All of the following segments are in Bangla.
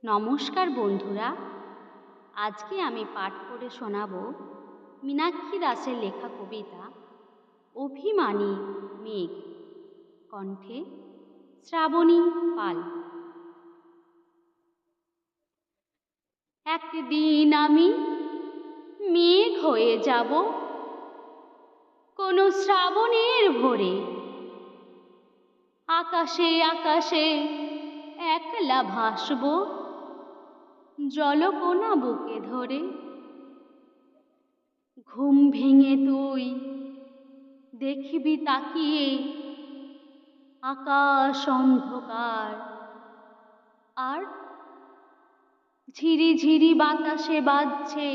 নমস্কার বন্ধুরা, আজকে আমি পাঠ করে শোনাব মীনাক্ষী দাসের লেখা কবিতা অভিমানী মেঘ। কণ্ঠে শ্রাবণী পাল। একদিন আমি মেঘ হয়ে যাব কোনো শ্রাবণের ভোরে, আকাশে আকাশে একলা ভাসব জলকণা বুকে ধরে। ঘুম ভেঙে তুই দেখবি তাকিয়ে আকাশ অন্ধকার, আর ঝিরি ঝিরি বাতাসে বাজছে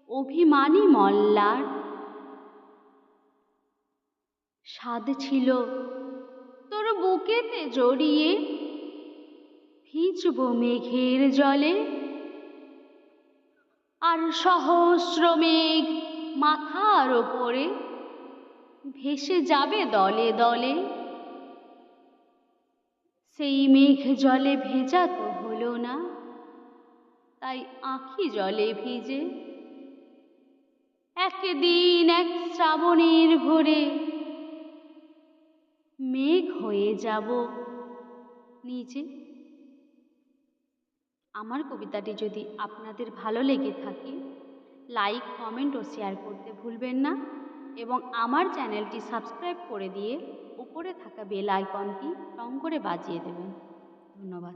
অভিমানী মল্লার। স্বাদ ছিল তোর বুকেতে জড়িয়ে ভিজব মেঘের জলে, আর সহস্র মেঘ মাথার ওপরে ভেসে যাবে দলে দলে। সেই মেঘ জলে ভেজা তো হলো না, তাই আঁখি জলে ভিজে। একদিন এক শ্রাবণের ভোরে মেঘ হয়ে যাব নিজে। আমার কবিতাটি যদি আপনাদের ভালো লেগে থাকে, লাইক, কমেন্ট ও শেয়ার করতে ভুলবেন না, এবং আমার চ্যানেলটি সাবস্ক্রাইব করে দিয়ে উপরে থাকা বেল আইকনটি টং করে বাজিয়ে দেবেন। ধন্যবাদ।